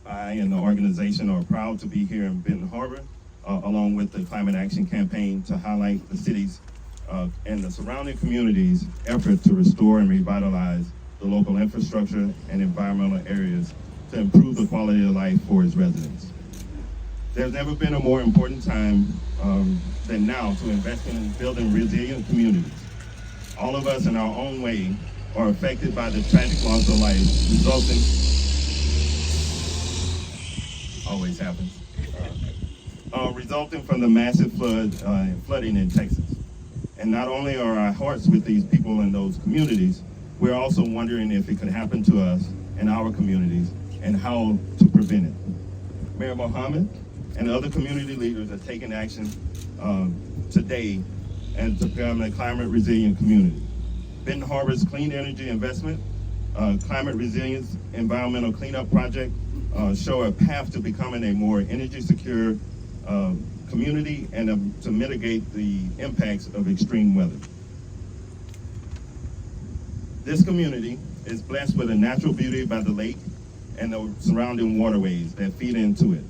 I and the organization are proud to be here in Benton Harbor, along with the Climate Action Campaign, to highlight the city's and the surrounding communities' effort to restore and revitalize the local infrastructure and environmental areas to improve the quality of life for its residents. There's never been a more important time than now to invest in building resilient communities. All of us in our own way are affected by the tragic loss of life resulting from the massive flooding in Texas. And not only are our hearts with these people in those communities, we're also wondering if it could happen to us in our communities and how to prevent it. Mayor Mohammed and other community leaders are taking action today and to become a climate resilient community. Benton Harbor's clean energy investment, climate resilience, environmental cleanup project show a path to becoming a more energy secure community and to mitigate the impacts of extreme weather. This community is blessed with a natural beauty by the lake and the surrounding waterways that feed into it.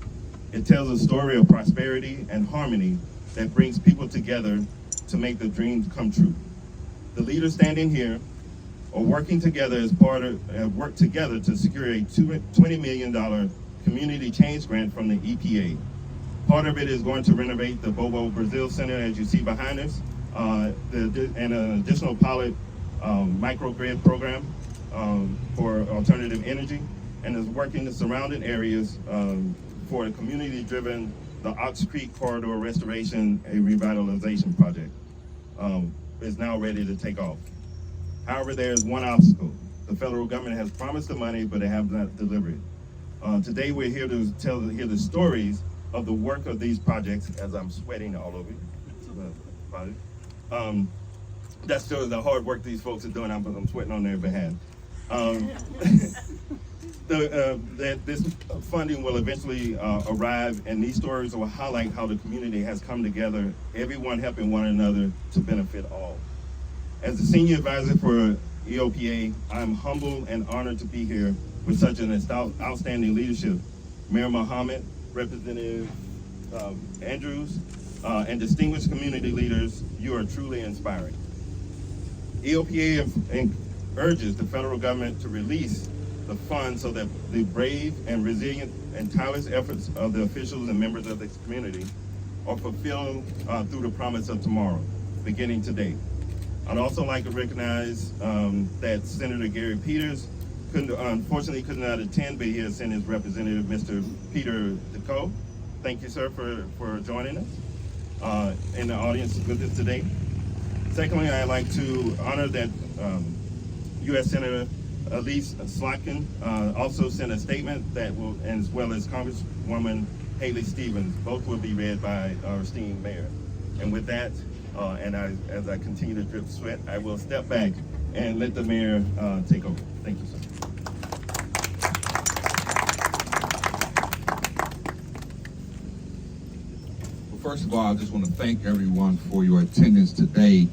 It tells a story of prosperity and harmony that brings people together to make the dreams come true. The leaders standing here are working together have worked together to secure a $20 million community change grant from the EPA. Part of it is going to renovate the Bobo Brazil Center, as you see behind us, and an additional pilot microgrid program for alternative energy, and is working the surrounding areas for a community-driven, the Ox Creek Corridor Restoration and Revitalization Project. Is now ready to take off. However, there is one obstacle. The federal government has promised the money, but they have not delivered it. Today we're here to hear the stories of the work of these projects, as I'm sweating all over you. That shows the hard work these folks are doing. I'm sweating on their behalf. This funding will eventually arrive, and these stories will highlight how the community has come together, everyone helping one another to benefit all. As the senior advisor for E.O.P.A, I'm humbled and honored to be here with such an outstanding leadership. Mayor Mohammed, Representative Andrews, and distinguished community leaders, you are truly inspiring. E.O.P.A urges the federal government to release the funds so that the brave and resilient and tireless efforts of the officials and members of this community are fulfilled through the promise of tomorrow, beginning today. I'd also like to recognize that Senator Gary Peters unfortunately could not attend, but he has sent his representative, Mr. Peter DeCoe. Thank you, sir, for joining us in the audience with us today. Secondly, I'd like to honor that U.S. Senator Elise Slotkin also sent a statement that will, as well as Congresswoman Haley Stevens, both will be read by our esteemed mayor. And with that, as I continue to drip sweat, I will step back and let the mayor take over. Thank you, sir. Well, first of all, I just want to thank everyone for your attendance today.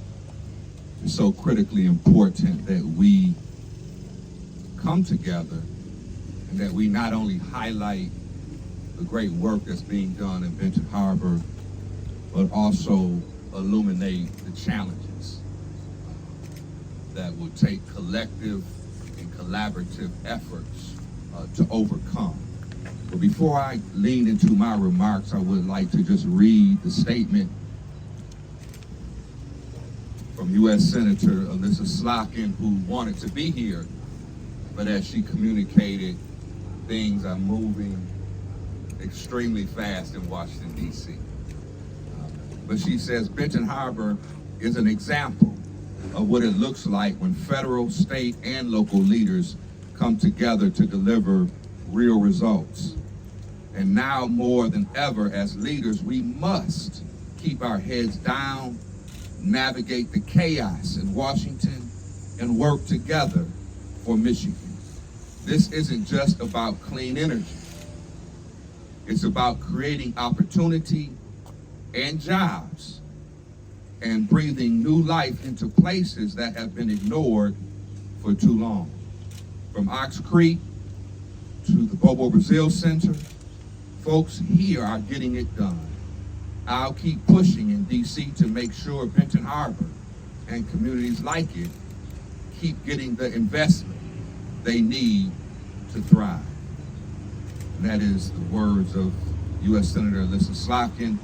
It's so critically important that we come together and that we not only highlight the great work that's being done in Benton Harbor, but also illuminate the challenges that will take collective and collaborative efforts to overcome. But before I lean into my remarks, I would like to just read the statement from U.S. Senator Alyssa Slotkin, who wanted to be here, but as she communicated, things are moving extremely fast in Washington, D.C. But she says Benton Harbor is an example of what it looks like when federal, state, and local leaders come together to deliver real results. And now more than ever, as leaders, we must keep our heads down, navigate the chaos in Washington, and work together for Michigan. This isn't just about clean energy. It's about creating opportunity and jobs and breathing new life into places that have been ignored for too long. From Ox Creek to the Bobo Brazil Center, folks here are getting it done. I'll keep pushing in DC to make sure Benton Harbor and communities like it keep getting the investment they need to thrive. And that is the words of U.S. Senator Alyssa Slotkin.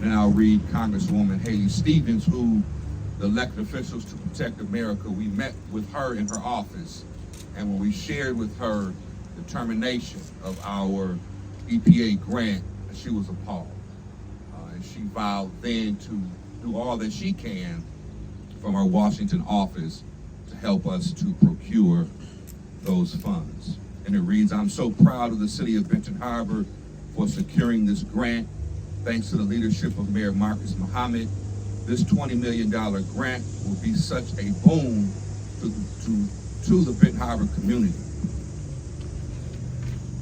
And I'll read Congresswoman Haley Stevens, who the elected officials to protect America, we met with her in her office, and when we shared with her the termination of our EPA grant, she was appalled. And she vowed then to do all that she can from our Washington office to help us to procure those funds. And it reads, I'm so proud of the city of Benton Harbor for securing this grant. Thanks to the leadership of Mayor Marcus Muhammad, this $20 million grant will be such a boon to the Benton Harbor community.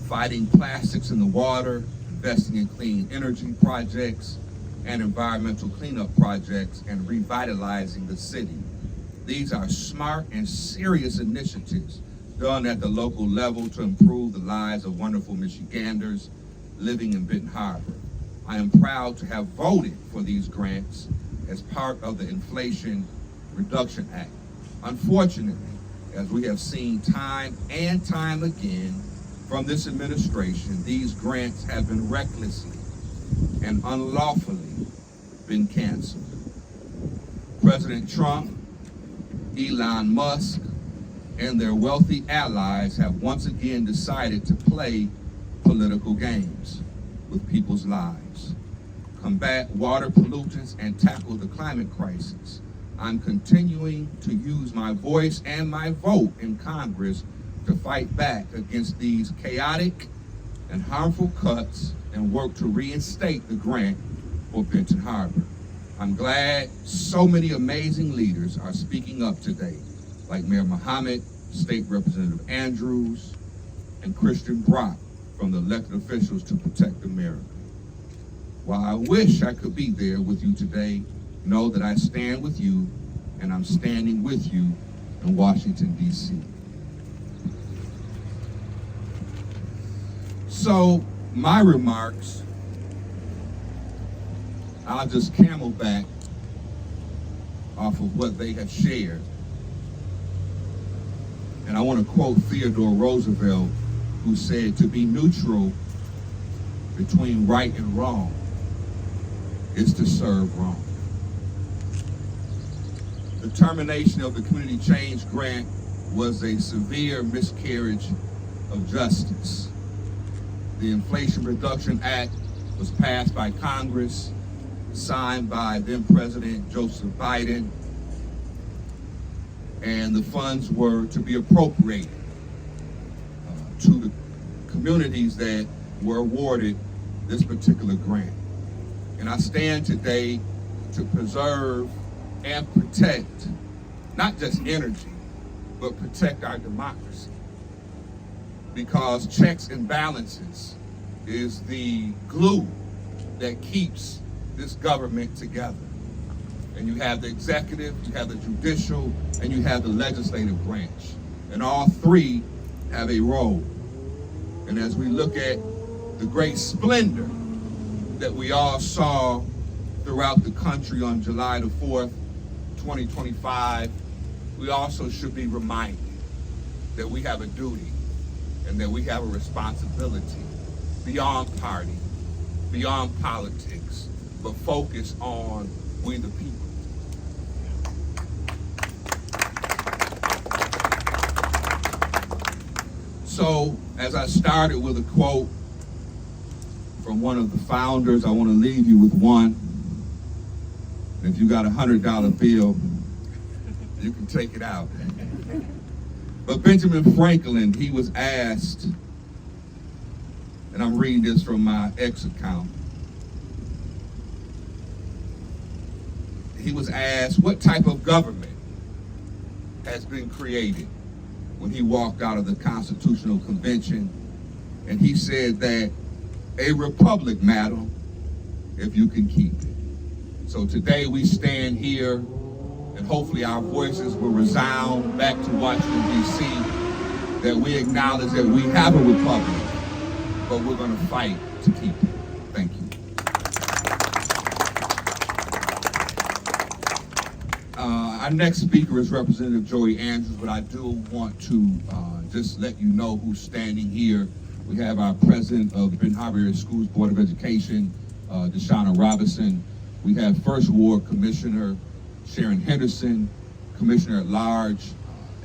Fighting plastics in the water, investing in clean energy projects and environmental cleanup projects, and revitalizing the city. These are smart and serious initiatives done at the local level to improve the lives of wonderful Michiganders living in Benton Harbor. I am proud to have voted for these grants as part of the Inflation Reduction Act. Unfortunately, as we have seen time and time again from this administration, these grants have been recklessly and unlawfully been canceled. President Trump, Elon Musk, and their wealthy allies have once again decided to play political games with people's lives, combat water pollutants, and tackle the climate crisis. I'm continuing to use my voice and my vote in Congress to fight back against these chaotic and harmful cuts and work to reinstate the grant for Benton Harbor. I'm glad so many amazing leaders are speaking up today, like Mayor Muhammad, State Representative Andrews, and Christian Brock from the elected officials to protect America. While I wish I could be there with you today, know that I stand with you, and I'm standing with you in Washington, D.C. So, my remarks, I'll just camelback off of what they have shared. And I want to quote Theodore Roosevelt, who said, to be neutral between right and wrong is to serve wrong. The termination of the Community Change Grant was a severe miscarriage of justice. The Inflation Reduction Act was passed by Congress, signed by then President Joseph Biden, and the funds were to be appropriated to the communities that were awarded this particular grant. And I stand today to preserve and protect not just energy, but protect our democracy. Because checks and balances is the glue that keeps this government together. And you have the executive, you have the judicial, and you have the legislative branch. And all three have a role. And as we look at the great splendor that we all saw throughout the country on July the 4th, 2025, we also should be reminded that we have a duty and that we have a responsibility beyond party, beyond politics, but focus on we the people. So, as I started with a quote from one of the founders, I want to leave you with one. And if you got $100 bill, you can take it out. But Benjamin Franklin, he was asked, and I'm reading this from my X account. He was asked what type of government has been created when he walked out of the Constitutional Convention, and he said that a republic, madam, if you can keep it. So today we stand here, and hopefully our voices will resound back to Washington, D.C., that we acknowledge that we have a republic, but we're going to fight to keep it. Thank you. Our next speaker is Representative Joey Andrews, but I do want to just let you know who's standing here. We have our president of the Benton Harbor Area Schools Board of Education, Deshauna Robinson. We have First Ward Commissioner Sharon Henderson, Commissioner at Large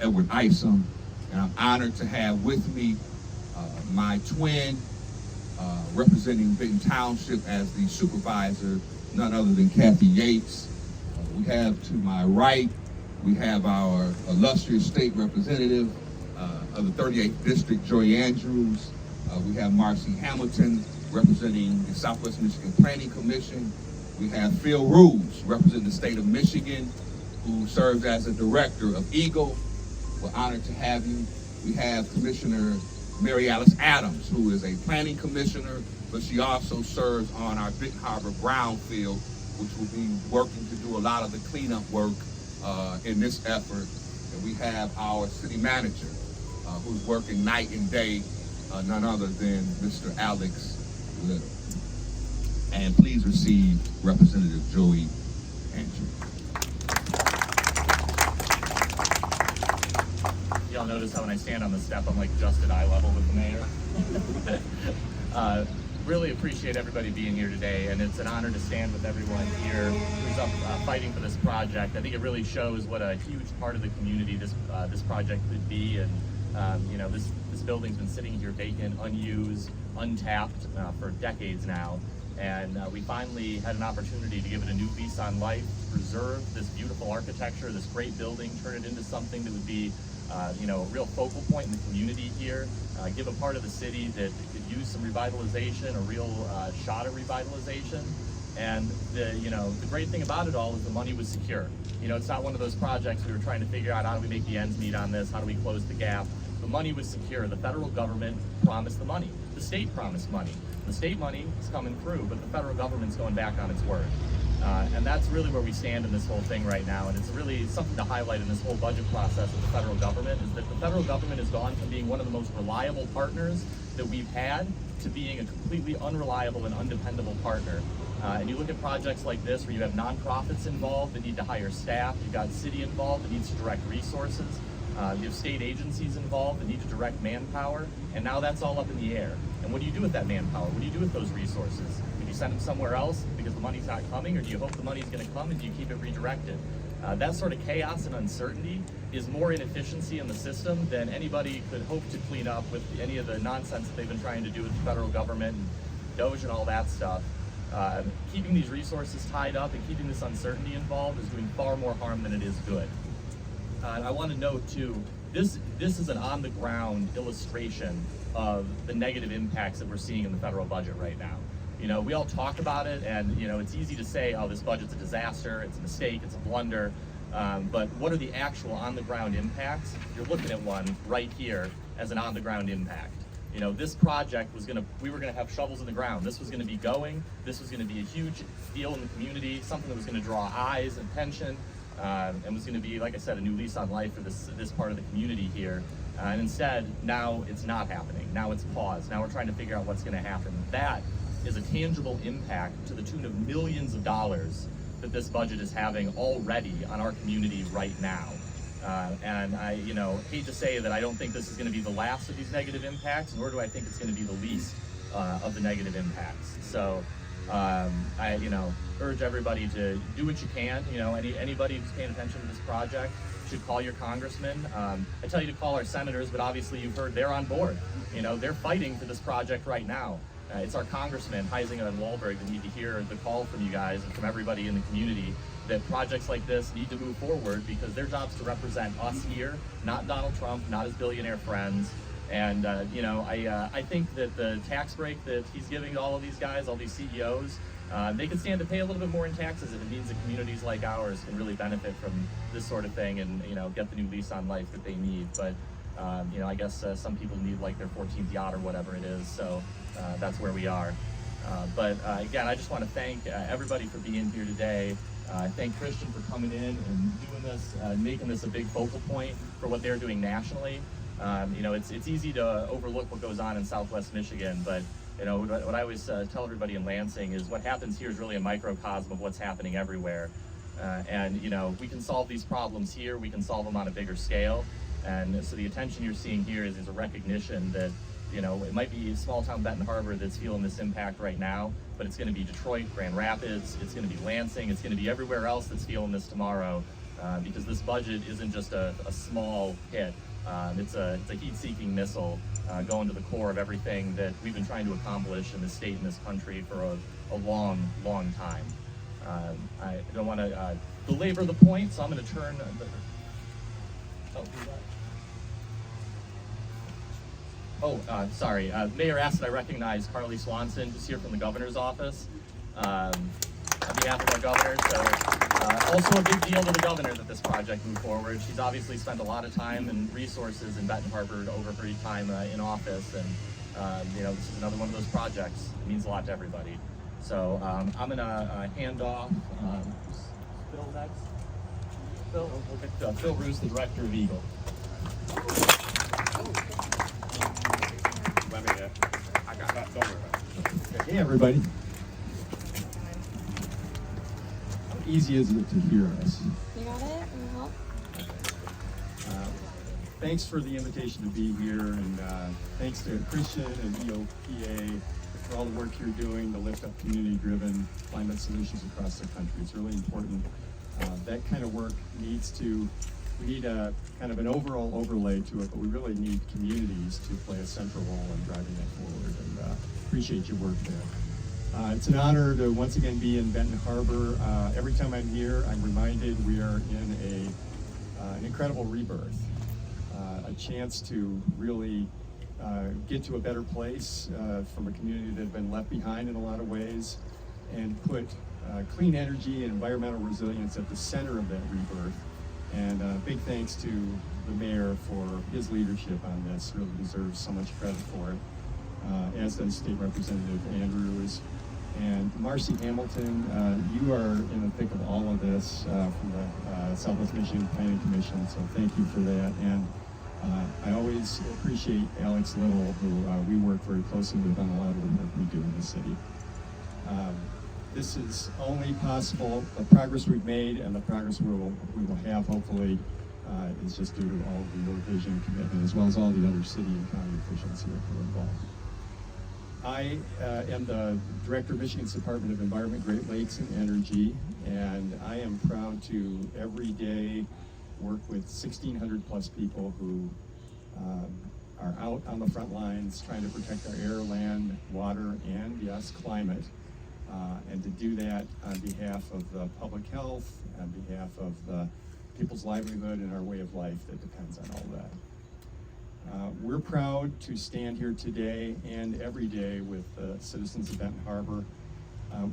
Edward Isom, and I'm honored to have with me my twin representing Benton Township as the supervisor, none other than Kathy Yates. We have to my right, we have our illustrious state representative of the 38th District, Joey Andrews. We have Marcy Hamilton representing the Southwest Michigan Planning Commission. We have Phil Rules representing the state of Michigan, who serves as a director of EAGLE. We're honored to have you. We have Commissioner Mary Alice Adams, who is a planning commissioner, but she also serves on our Benton Harbor Brownfield, which will be working to do a lot of the cleanup work in this effort. And we have our city manager, who's working night and day, none other than Mr. Alex Little. And please receive Representative Joey Andrews. Y'all notice how when I stand on the step, I'm like just at eye level with the mayor. Really appreciate everybody being here today, and it's an honor to stand with everyone here who's up fighting for this project. I think it really shows what a huge part of the community this project could be, and you know, this building's been sitting here vacant, unused, untapped for decades now, and we finally had an opportunity to give it a new lease on life, preserve this beautiful architecture, this great building, turn it into something that would be you know, a real focal point in the community here, give a part of the city that could use some revitalization, a real shot at revitalization. And you know, the great thing about it all is the money was secure. You know, it's not one of those projects we were trying to figure out how do we make the ends meet on this, how do we close the gap. The money was secure. The federal government promised the money. The state promised money. The state money is coming through, but the federal government's going back on its word. And that's really where we stand in this whole thing right now. And it's really something to highlight in this whole budget process of the federal government, is that the federal government has gone from being one of the most reliable partners that we've had to being a completely unreliable and undependable partner. And you look at projects like this where you have nonprofits involved that need to hire staff, you've got city involved that needs to direct resources, you have state agencies involved that need to direct manpower, and now that's all up in the air. And what do you do with that manpower? What do you do with those resources? Do you send them somewhere else because the money's not coming, or do you hope the money's going to come and do you keep it redirected? That sort of chaos and uncertainty is more inefficiency in the system than anybody could hope to clean up with any of the nonsense that they've been trying to do with the federal government and DOGE and all that stuff. Keeping these resources tied up and keeping this uncertainty involved is doing far more harm than it is good. And I want to note too, this is an on-the-ground illustration of the negative impacts that we're seeing in the federal budget right now. You know, we all talk about it, and you know, it's easy to say, oh, this budget's a disaster, it's a mistake, it's a blunder, but what are the actual on-the-ground impacts? You're looking at one right here as an on-the-ground impact. You know, this project was we were gonna have shovels in the ground. This was gonna be going, this was gonna be a huge deal in the community, something that was gonna draw eyes and attention, and was gonna be, like I said, a new lease on life for this part of the community here. And instead, now it's not happening. Now it's paused. Now we're trying to figure out what's gonna happen. That is a tangible impact to the tune of millions of dollars that this budget is having already on our community right now. And I, you know, hate to say that I don't think this is going to be the last of these negative impacts, nor do I think it's going to be the least of the negative impacts. So I, you know, urge everybody to do what you can. You know, anybody who's paying attention to this project should call your congressman. I tell you to call our senators, but obviously you've heard they're on board. You know, they're fighting for this project right now. It's our congressmen, Heisinger and Wahlberg, that need to hear the call from you guys and from everybody in the community that projects like this need to move forward, because their job's to represent us here, not Donald Trump, not his billionaire friends. And you know, I think that the tax break that he's giving to all of these guys, all these CEOs, they could stand to pay a little bit more in taxes if it means that communities like ours can really benefit from this sort of thing and, you know, get the new lease on life that they need. But you know, I guess some people need like their 14th yacht or whatever it is, so that's where we are. Again, I just want to thank everybody for being here today. Thank Christian for coming in and doing this, making this a big focal point for what they're doing nationally. It's easy to overlook what goes on in Southwest Michigan, but what I always tell everybody in Lansing is what happens here is really a microcosm of what's happening everywhere. We can solve these problems here, we can solve them on a bigger scale. And so the attention you're seeing here is a recognition that, it might be a small town Benton Harbor that's feeling this impact right now, but it's going to be Detroit, Grand Rapids, it's going to be Lansing, it's going to be everywhere else that's feeling this tomorrow, because this budget isn't just a small hit. It's a heat-seeking missile going to the core of everything that we've been trying to accomplish in this state and this country for a long, long time. I don't want to belabor the point, so I'm going to turn sorry. Mayor asked that I recognize Carly Swanson, who's here from the governor's office, on behalf of our governor. So also a big deal to the governor that this project moved forward. She's obviously spent a lot of time and resources in Benton Harbor over her time in office, and this is another one of those projects. It means a lot to everybody. So I'm gonna hand off. Phil next. Phil Roos, the director of Eagle. I got that. Don't worry about it. Hey, everybody. How easy is it to hear us? You got it? Can I help? Thanks for the invitation to be here, and thanks to Christian and E.O.P.A. for all the work you're doing to lift up community-driven climate solutions across the country. It's really important. That kind of work we need a kind of an overall overlay to it, but we really need communities to play a central role in driving that forward, and appreciate your work there. It's an honor to once again be in Benton Harbor. Every time I'm here, I'm reminded we are in an incredible rebirth, a chance to really get to a better place from a community that had been left behind in a lot of ways, and put clean energy and environmental resilience at the center of that rebirth. And big thanks to the mayor for his leadership on this. Really deserves so much credit for it, as does State Representative Andrews. And Marcy Hamilton, you are in the thick of all of this from the Southwest Michigan Planning Commission, so thank you for that. And I always appreciate Alex Little, who we work very closely with on a lot of the work we do in the city. This is only possible, the progress we've made and the progress we will have, hopefully, is just due to all of your vision, commitment, as well as all the other city and county officials here who are involved. I am the Director of Michigan's Department of Environment, Great Lakes, and Energy, and I am proud to every day work with 1,600 plus people who are out on the front lines trying to protect our air, land, water, and yes, climate. And to do that on behalf of the public health, on behalf of the people's livelihood and our way of life that depends on all that. We're proud to stand here today and every day with the citizens of Benton Harbor.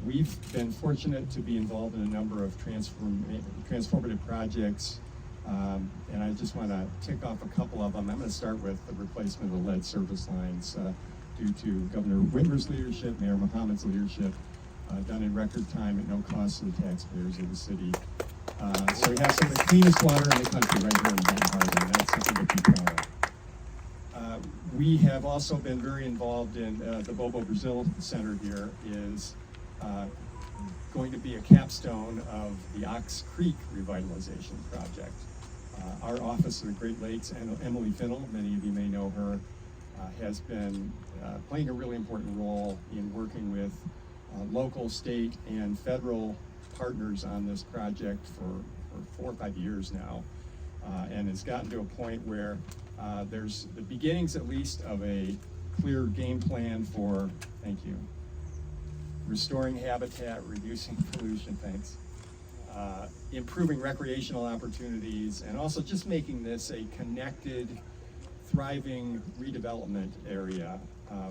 We've been fortunate to be involved in a number of transformative projects, and I just want to tick off a couple of them. I'm going to start with the replacement of the lead service lines due to Governor Whitmer's leadership, Mayor Mohammed's leadership, done in record time at no cost to the taxpayers of the city. So we have some of the cleanest water in the country right here in Benton Harbor, and that's something to be proud of. We have also been very involved in the Bobo Brazil Center here is going to be a capstone of the Ox Creek revitalization project. Our office of the Great Lakes, and Emily Finnell, many of you may know her, has been playing a really important role in working with local, state, and federal partners on this project for 4 or 5 years now, and it's gotten to a point where there's the beginnings, at least, of a clear game plan for, thank you, restoring habitat, reducing pollution, thanks, improving recreational opportunities, and also just making this a connected, thriving redevelopment area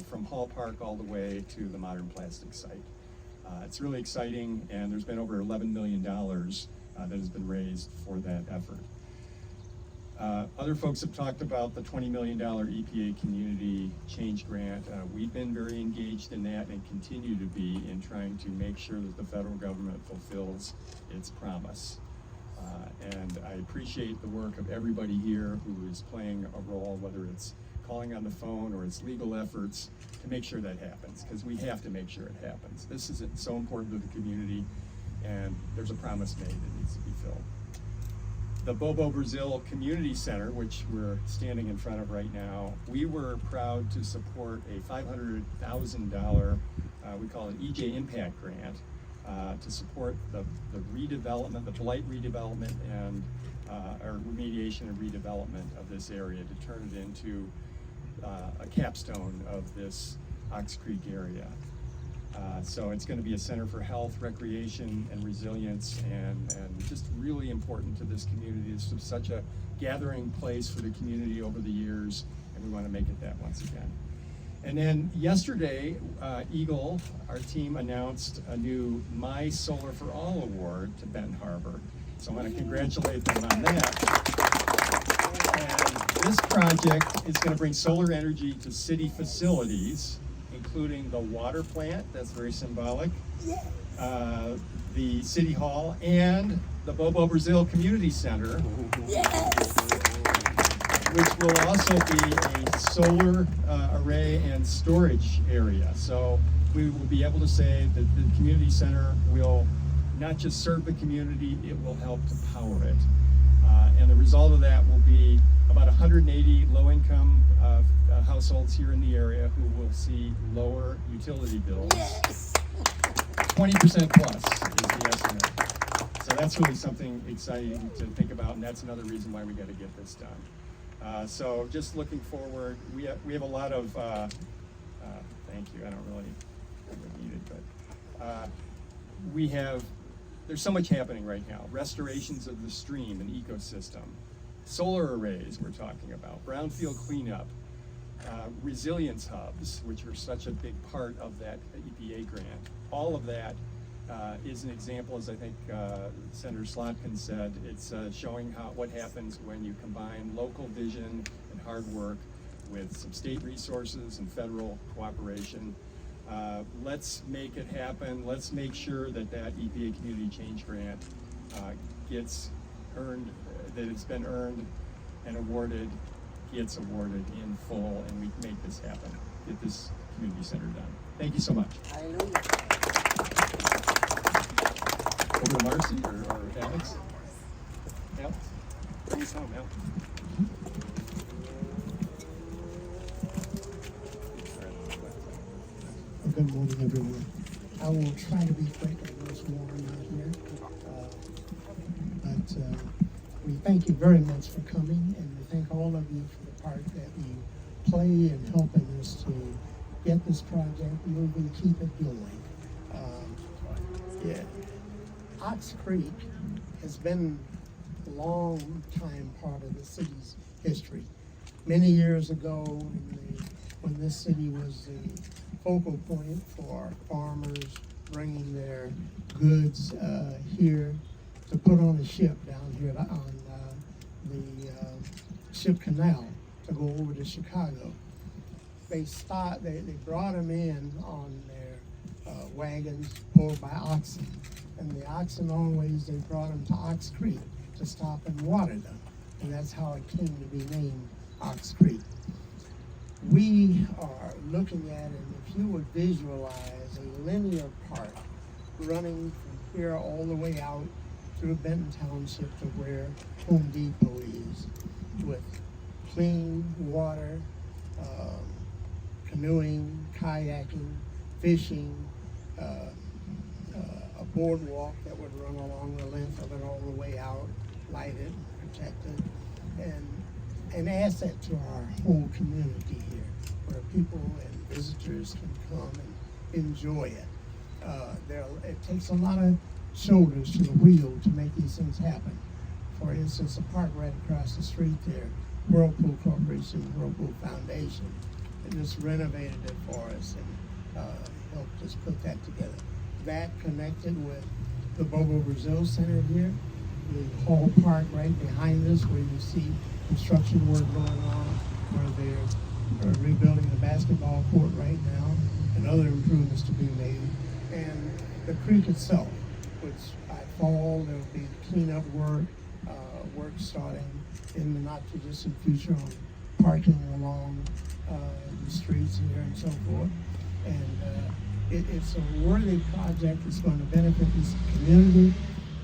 from Hall Park all the way to the modern plastic site. It's really exciting, and there's been over $11 million that has been raised for that effort. Other folks have talked about the $20 million EPA Community Change Grant. We've been very engaged in that and continue to be in trying to make sure that the federal government fulfills its promise. And I appreciate the work of everybody here who is playing a role, whether it's calling on the phone or it's legal efforts to make sure that happens, because we have to make sure it happens. This is so important to the community, and there's a promise made that needs to be filled. The Bobo Brazil Community Center, which we're standing in front of right now, we were proud to support a $500,000, we call it E.J. grant, to support the redevelopment, the polite redevelopment and or remediation and redevelopment of this area to turn it into a capstone of this Ox Creek area. So it's going to be a center for health, recreation, and resilience, and just really important to this community. It's such a gathering place for the community over the years, and we want to make it that once again. And then yesterday, Eagle, our team, announced a new My Solar for All award to Benton Harbor. So I want to congratulate them on that. And this project is going to bring solar energy to city facilities, including the water plant, that's very symbolic, the City Hall, and the Bobo Brazil Community Center, which will also be a solar array and storage area. So we will be able to say that the community center will not just serve the community, it will help to power it. And the result of that will be about 180 low-income households here in the area who will see lower utility bills. 20% plus is the estimate. So that's really something exciting to think about, and that's another reason why we got to get this done. So just looking forward, we have a lot of, thank you, I don't really need it, but there's so much happening right now. Restorations of the stream and ecosystem, solar arrays we're talking about, brownfield cleanup, resilience hubs, which are such a big part of that EPA grant. All of that is an example, as I think Senator Slotkin said, it's showing what happens when you combine local vision and hard work with some state resources and federal cooperation. Let's make it happen. Let's make sure that EPA Community Change Grant gets earned, that it's been earned and awarded, gets awarded in full, and we make this happen, get this community center done. Thank you so much. Hallelujah. Over to Marcy or Alex? Alex? Bring us home, Alex. Good morning, everyone. I will try to be quick. I know it's warm out here. But we thank you very much for coming, and we thank all of you for the part that you play in helping us to get this project moving, keep it going. Ox Creek has been a long time part of the city's history. Many years ago, when this city was the focal point for farmers bringing their goods here to put on a ship down here on the ship canal to go over to Chicago. They brought them in on their wagons pulled by oxen, and the oxen always, they brought them to Ox Creek to stop and water them, and that's how it came to be named Ox Creek. We are looking at, and if you would visualize a linear park running from here all the way out through Benton Township to where Home Depot is, with clean water, canoeing, kayaking, fishing, a boardwalk that would run along the length of it all the way out, lighted, protected, and an asset to our whole community here, where people and visitors can come and enjoy it. It takes a lot of shoulders to the wheel to make these things happen. For instance, the park right across the street there, Whirlpool Corporation, Whirlpool Foundation, they just renovated it for us and helped us put that together. That connected with the Bobo Brazil Center here, the Hall Park right behind us, where you see construction work going on, where they're rebuilding the basketball court right now, and other improvements to be made. And the creek itself, which by fall there'll be cleanup work starting in the not too distant future on parking along the streets here and so forth. And it's a worthy project. It's going to benefit this community,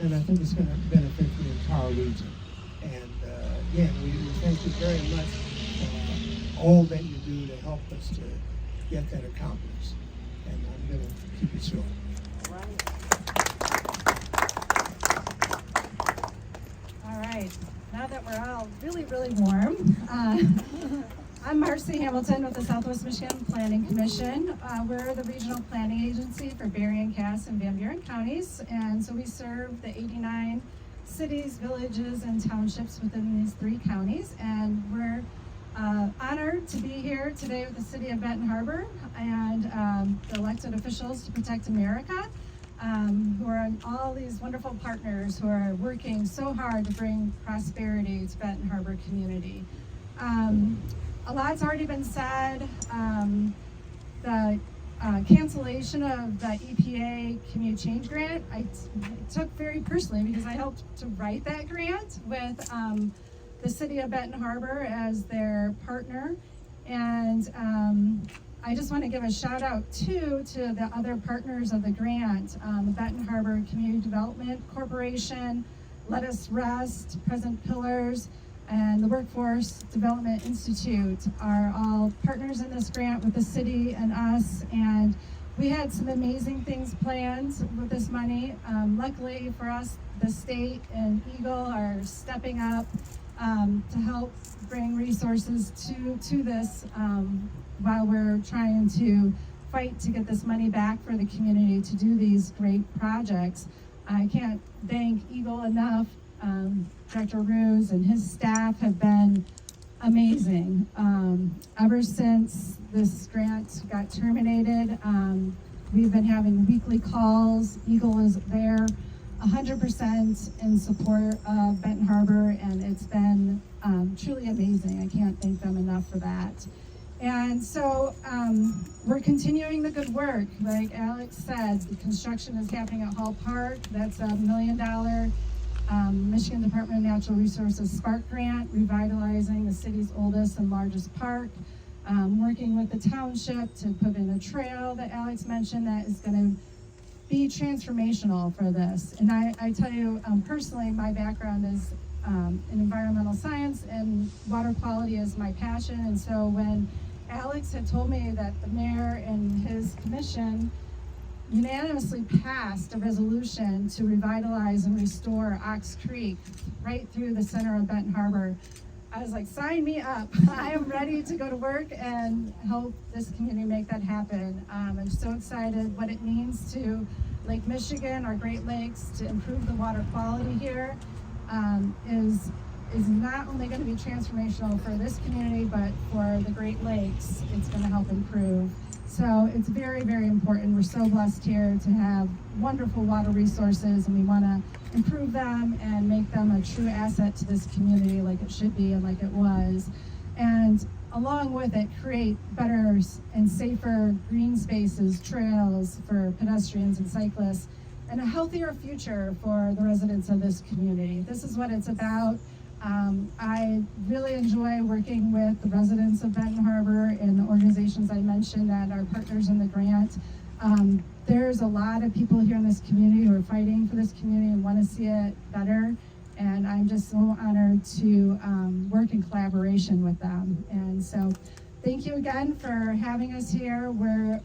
and I think it's going to benefit the entire region. And again, we thank you very much for all that you do to help us to get that accomplished. And I'm going to keep it short. All right, now that we're all really, really warm, I'm Marcy Hamilton with the Southwest Michigan Planning Commission. We're the regional planning agency for Berrien, Cass, and Van Buren counties, and so we serve the 89 cities, villages, and townships within these 3 counties, and we're honored to be here today with the city of Benton Harbor and the elected officials to protect America, who are all these wonderful partners who are working so hard to bring prosperity to Benton Harbor community. A lot's already been said. The cancellation of the EPA Community Change Grant, I took very personally because I helped to write that grant with the city of Benton Harbor as their partner. And I just want to give a shout out too to the other partners of the grant, the Benton Harbor Community Development Corporation, Let Us Rest, Present Pillars, and the Workforce Development Institute are all partners in this grant with the city and us. And we had some amazing things planned with this money. Luckily for us, the state and Eagle are stepping up to help bring resources to this while we're trying to fight to get this money back for the community to do these great projects. I can't thank Eagle enough. Director Ruse and his staff have been amazing. Ever since this grant got terminated, we've been having weekly calls. Eagle is there 100% in support of Benton Harbor, and it's been truly amazing. I can't thank them enough for that. And so we're continuing the good work. Like Alex said, the construction is happening at Hall Park. That's $1 million Michigan Department of Natural Resources Spark Grant, revitalizing the city's oldest and largest park. Working with the township to put in a trail that Alex mentioned that is going to be transformational for this. And I tell you, personally, my background is in environmental science, and water quality is my passion. And so when Alex had told me that the mayor and his commission unanimously passed a resolution to revitalize and restore Ox Creek right through the center of Benton Harbor, I was like, sign me up. I am ready to go to work and help this community make that happen. I'm so excited what it means to Lake Michigan, our Great Lakes, to improve the water quality here is not only going to be transformational for this community, but for the Great Lakes, it's going to help improve. So it's very, very important. We're so blessed here to have wonderful water resources, and we want to improve them and make them a true asset to this community like it should be and like it was. And along with it, create better and safer green spaces, trails for pedestrians and cyclists, and a healthier future for the residents of this community. This is what it's about. I really enjoy working with the residents of Benton Harbor and the organizations I mentioned that are partners in the grant. There's a lot of people here in this community who are fighting for this community and want to see it better. And I'm just so honored to work in collaboration with them. And so thank you again for having us here. We're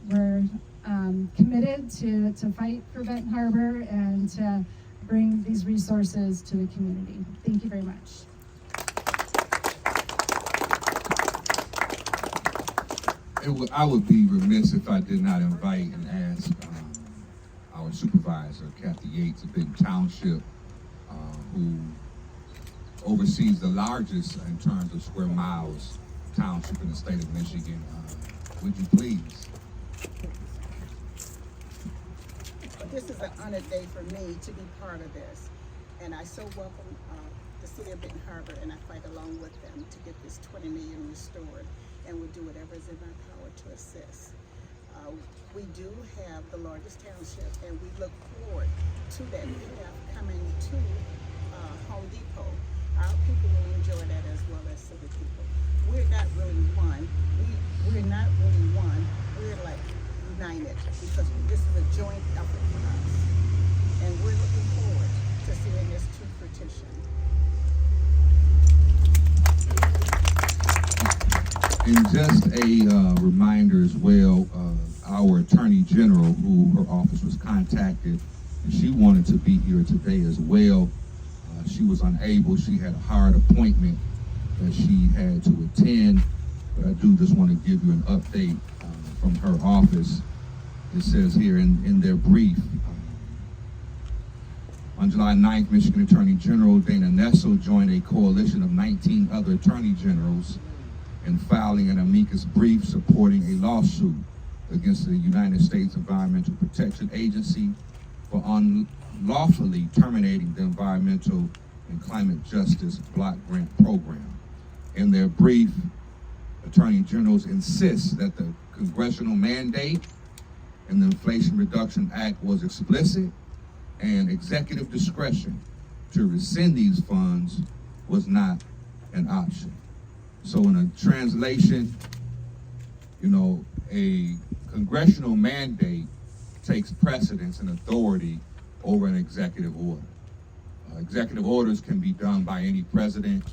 committed to fight for Benton Harbor and to bring these resources to the community. Thank you very much. I would be remiss if I did not invite and ask our supervisor, Kathy Yates of Benton Township, who oversees the largest in terms of square miles township in the state of Michigan. Would you please? This is an honored day for me to be part of this, and I so welcome the city of Benton Harbor, and I fight along with them. to get this 20 million restored, and we'll do whatever is in our power to assist. We do have the largest township, and we look forward to that path coming to Home Depot. Our people will enjoy that as well as city people. We're not really one. We're not really one. We're like united because this is a joint effort for us. And we're looking forward to seeing this to fruition. And just a reminder as well, our Attorney General, who her office was contacted, and she wanted to be here today as well. She was unable. She had a hard appointment that she had to attend. But I do just want to give you an update from her office. It says here in their brief, on July 9th, Michigan Attorney General Dana Nessel joined a coalition of 19 other Attorney Generals in filing an amicus brief supporting a lawsuit against the United States Environmental Protection Agency for unlawfully terminating the Environmental and Climate Justice Block Grant Program. In their brief, Attorney Generals insist that the congressional mandate in the Inflation Reduction Act was explicit and executive discretion to rescind these funds was not an option. So in a translation, you know, a congressional mandate takes precedence and authority over an executive order. Executive orders can be done by any president,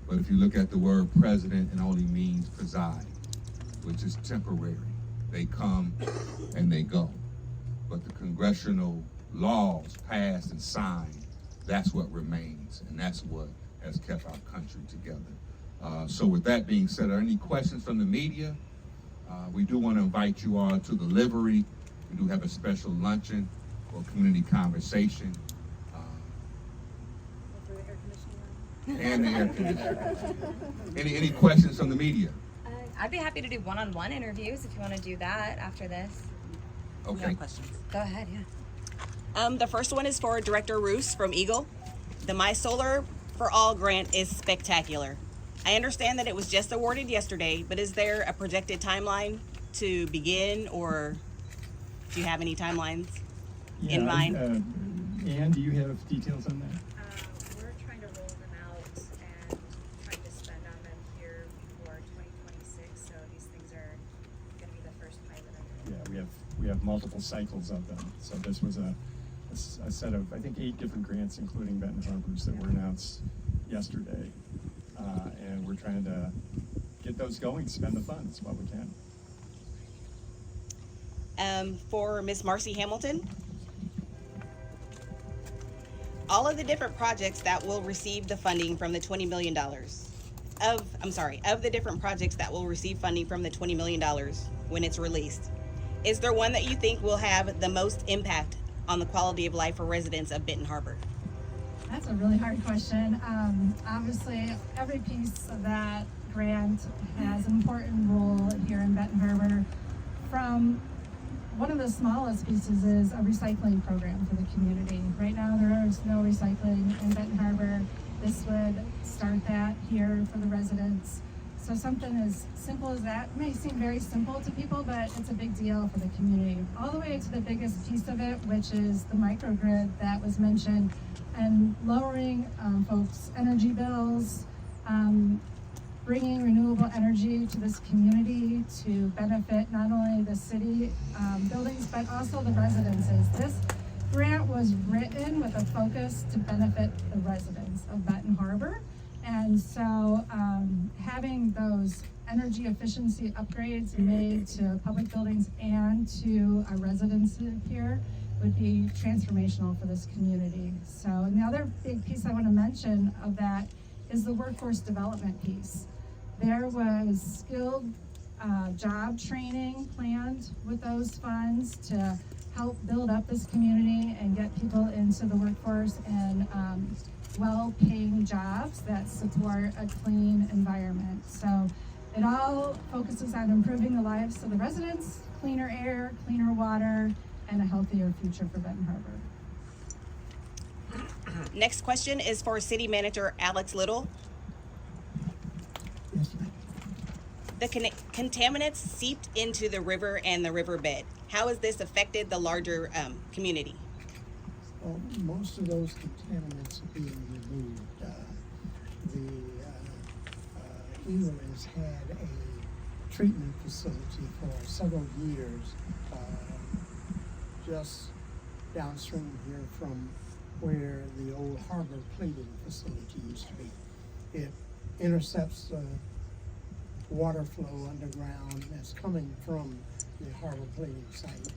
but if you look at the word president, it only means preside, which is temporary. They come and they go. But the congressional laws passed and signed, that's what remains, and that's what has kept our country together. So with that being said, are there any questions from the media? We do want to invite you all to the livery. We do have a special luncheon or community conversation. And the air conditioning. Any questions from the media? I'd be happy to do one-on-one interviews if you want to do that after this. Okay. Questions. Go ahead, yeah. The first one is for Director Roos from Eagle. The My Solar for All grant is spectacular. I understand that it was just awarded yesterday, but is there a projected timeline to begin, or do you have any timelines in mind? Ann, do you have details on that? We're trying to roll them out and trying to spend on them here before 2026. So these things are going to be the first pilot. Yeah, we have multiple cycles of them. So this was a set of, I think, 8 different grants, including Benton Harbors, that were announced yesterday. And we're trying to get those going, spend the funds while we can. For Miss Marcy Hamilton, all of the different projects that will receive the funding from the $20 million, of the different projects that will receive funding from the $20 million when it's released, is there one that you think will have the most impact on the quality of life for residents of Benton Harbor? That's a really hard question. Obviously, every piece of that grant has an important role here in Benton Harbor. From one of the smallest pieces is a recycling program for the community. Right now, there is no recycling in Benton Harbor. This would start that here for the residents. So something as simple as that may seem very simple to people, but it's a big deal for the community. All the way to the biggest piece of it, which is the microgrid that was mentioned, and lowering folks' energy bills, bringing renewable energy to this community to benefit not only the city buildings, but also the residences. This grant was written with a focus to benefit the residents of Benton Harbor. And so having those energy efficiency upgrades made to public buildings and to our residents here would be transformational for this community. So, and the other big piece I want to mention of that is the workforce development piece. There was skilled job training planned with those funds to help build up this community and get people into the workforce and well-paying jobs that support a clean environment. So it all focuses on improving the lives of the residents, cleaner air, cleaner water, and a healthier future for Benton Harbor. Next question is for City Manager Alex Little. Yes, ma'am. The contaminants seeped into the river and the riverbed. How has this affected the larger community? Well, most of those contaminants are being removed. Eagle has had a treatment facility for several years, just downstream here from where the old Harbour plating facility used to be. It intercepts the water flow underground that's coming from the Harbour plating site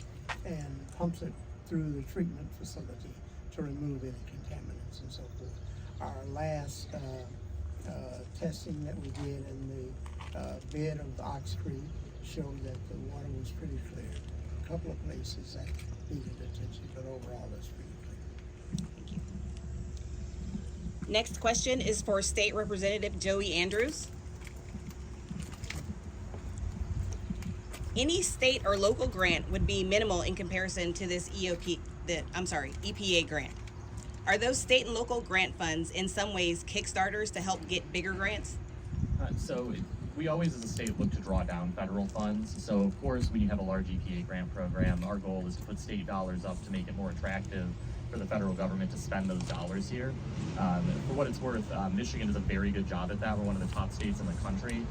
and pumps it through the treatment facility to remove any contaminants and so forth. Our last testing that we did in the bed of the Ox Creek showed that the water was pretty clear. A couple of places that needed attention, but overall it's pretty clear. Thank you. Next question is for State Representative Joey Andrews. Any state or local grant would be minimal in comparison to this EPA grant. Are those state and local grant funds in some ways kickstarters to help get bigger grants? We always as a state look to draw down federal funds. So of course, when you have a large EPA grant program, our goal is to put state dollars up to make it more attractive for the federal government to spend those dollars here. For what it's worth, Michigan does a very good job at that. We're one of the top states in the country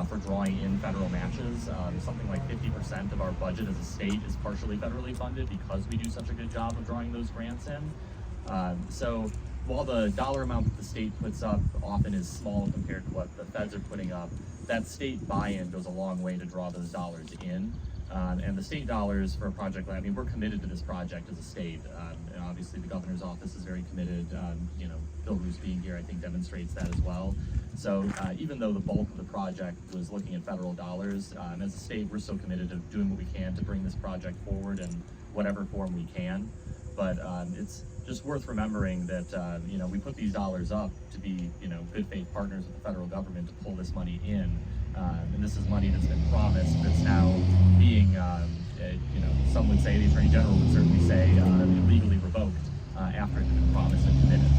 for drawing in federal matches. Something like 50% of our budget as a state is partially federally funded because we do such a good job of drawing those grants in. So while the dollar amount that the state puts up often is small compared to what the feds are putting up, that state buy-in goes a long way to draw those dollars in. And the state dollars for a project like, I mean, we're committed to this project as a state. And obviously the governor's office is very committed. Bill Roos being here, I think, demonstrates that as well. So even though the bulk of the project was looking at federal dollars, as a state, we're still committed to doing what we can to bring this project forward in whatever form we can. But it's just worth remembering that, we put these dollars up to be, good faith partners with the federal government to pull this money in. And this is money that's been promised that's now being, some would say, the Attorney General would certainly say, illegally revoked after it's been promised and committed.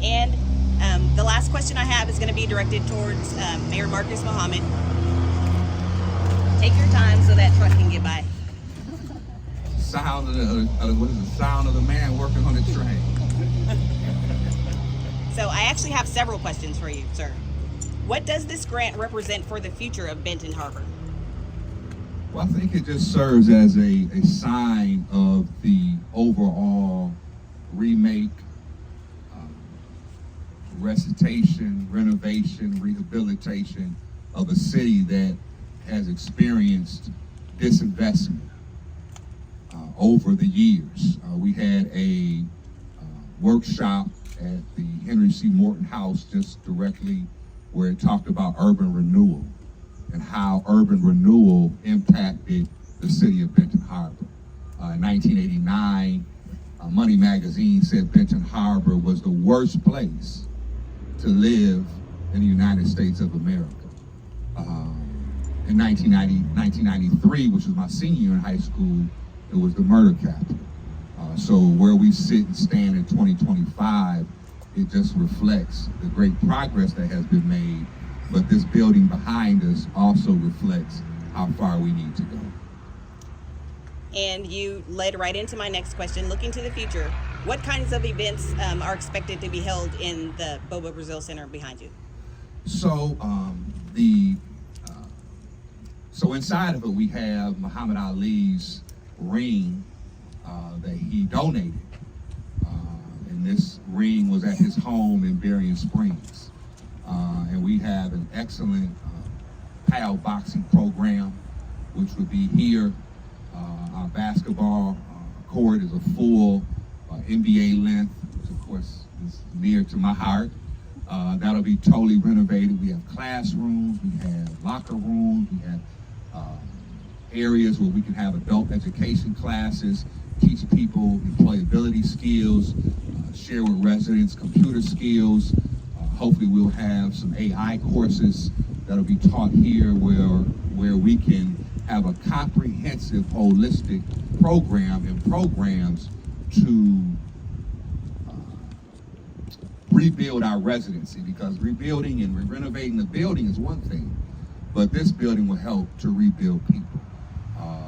And the last question I have is going to be directed towards Mayor Marcus Muhammad. Take your time so that truck can get by. Sound of the sound of the man working on the train. So I actually have several questions for you, sir. What does this grant represent for the future of Benton Harbor? Well, I think it just serves as a sign of the overall remake, recitation, renovation, rehabilitation of a city that has experienced disinvestment over the years. We had a workshop at the Henry C. Morton House just directly where it talked about urban renewal and how urban renewal impacted the city of Benton Harbor. In 1989, Money Magazine said Benton Harbor was the worst place to live in the United States of America. In 1993, which was my senior year in high school, it was the murder capital. So where we sit and stand in 2025, it just reflects the great progress that has been made, but this building behind us also reflects how far we need to go. And you led right into my next question. Looking to the future, what kinds of events are expected to be held in the Bobo Brazil Center behind you? So so inside of it, we have Muhammad Ali's ring that he donated. And this ring was at his home in Berrien Springs. And we have an excellent PAL boxing program, which would be here. Our basketball court is a full NBA length, which of course is near to my heart. That'll be totally renovated. We have classrooms, we have locker rooms, we have areas where we can have adult education classes, teach people employability skills, share with residents computer skills. Hopefully we'll have some AI courses that'll be taught here where we can have a comprehensive, holistic program and programs to rebuild our residency, because rebuilding and renovating the building is one thing, but this building will help to rebuild people,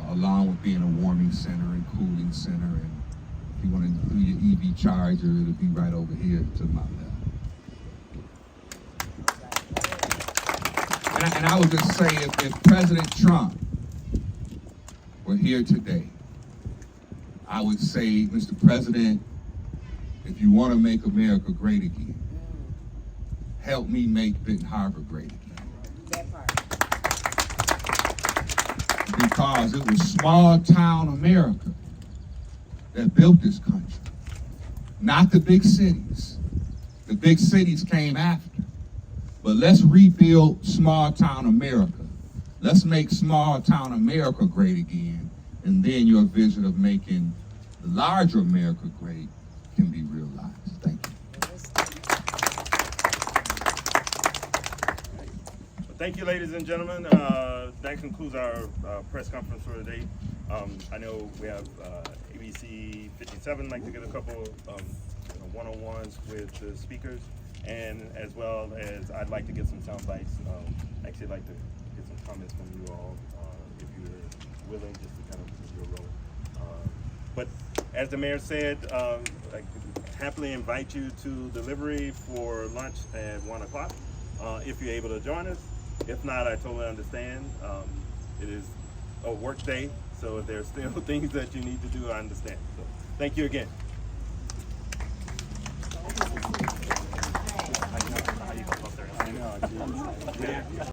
along with being a warming center and cooling center. And if you want to do your EV charger, it'll be right over here to my left. And I would just say, if President Trump were here today, I would say, Mr. President, if you want to make America great again, help me make Benton Harbor great again. That part. Because it was small town America that built this country, not the big cities. The big cities came after. But let's rebuild small town America. Let's make small town America great again, and then your vision of making the larger America great can be realized. Thank you. Thank you, ladies and gentlemen. That concludes our press conference for today. I know we have ABC 57 like to get a couple one-on-ones with the speakers, and as well as I'd like to get some sound bites. Actually, I'd like to get some comments from you all if you're willing, just to kind of do your role. But as the mayor said, I happily invite you to delivery for lunch at 1 o'clock if you're able to join us. If not, I totally understand. It is a work day, so if there's still things that you need to do, I understand. So thank you again. How you feel about there? I know, geez.